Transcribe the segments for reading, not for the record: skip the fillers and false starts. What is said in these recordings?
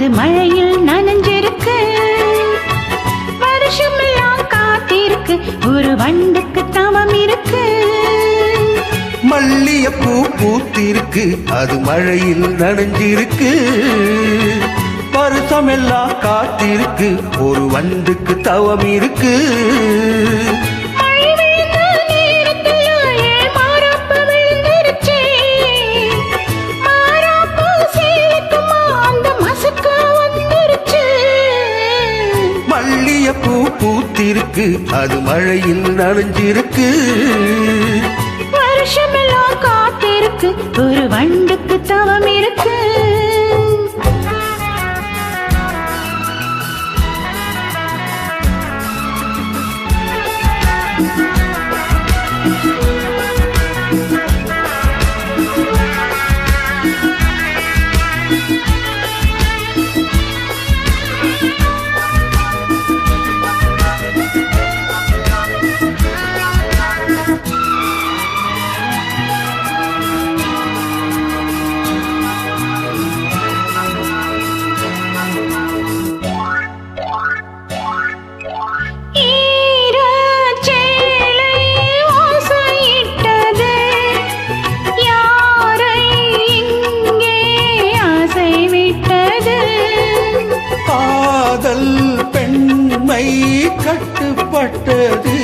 அது மழையில் நனைஞ்சிருக்கு. வருஷமெல்லாம் காத்திருக்கு, ஒரு வண்டுக்கு தவம் இருக்கு. மல்லிகைப்பூ பூத்திருக்கு, அது மழையில் நனைஞ்சிருக்கு. வருஷமெல்லாம் காத்திருக்கு, ஒரு வண்டுக்கு தவம் இருக்கு. மல்லிகைப்பூ பூத்திருக்கு, அது மழையில் நனைஞ்சிருக்கு. வருஷமெல்லாம் காத்திருக்கு, ஒரு வண்டுக்கு தவம் இருக்கு. பெண்மை கட்டுப்பட்டது,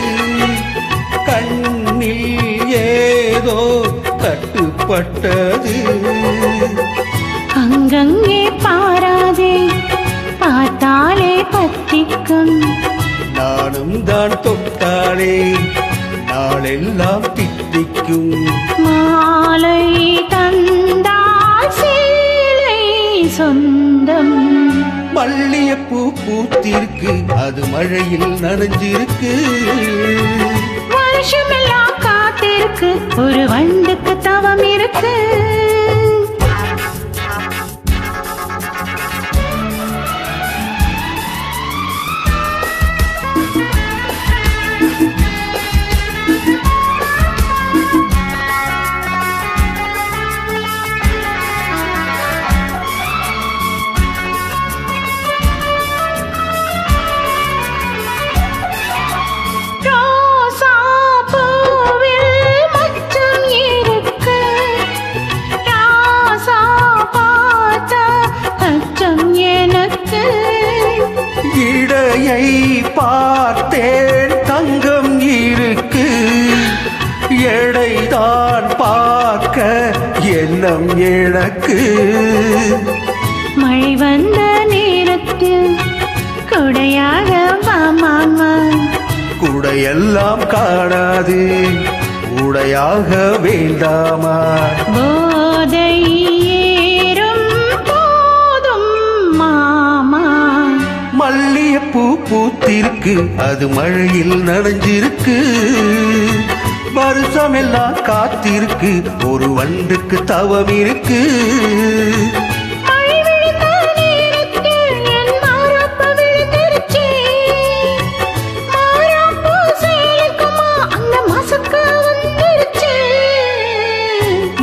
கண்ணில் ஏதோ கட்டுப்பட்டது. அங்கங்கே பாராதே, பார்த்தாலே பத்திக்கும். நானும் தான் தொட்டாலே நாளெல்லாம் தித்திக்கும். மாலை தந்தால் சேலை சொந்தம். மல்லிகைப்பூ பூத்திருக்கு, அது மழையில் நனைஞ்சிருக்கு. வருஷமெல்லாம் காத்திருக்கு, ஒரு வண்டுக்கு தவம் இருக்கு. இடையை பார்த்தேன், தங்கம் இருக்கு. எடைதான் பார்க்க எண்ணம் எனக்கு. மழை வந்த நேரத்தில் கொடையாக வா மாமா. குடையெல்லாம் காணாது, உடையாக வேண்டாமா? போதை ஏறும் போதும் மாமா. மல்லிகைப்பூ பூத்திருக்கு, அது மழையில் நனைஞ்சிருக்கு. வருஷமெல்லாம் காத்திருக்கு, ஒரு வண்டுக்கு தவம் இருக்கு.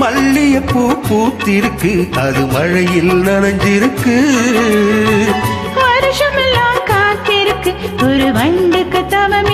மல்லிகைப்பூ பூத்திருக்கு, அது மழையில் நனைஞ்சிருக்கு. வருஷமெல்லாம் காத்திருக்கு, ஒரு வண்டுக்கு தவம்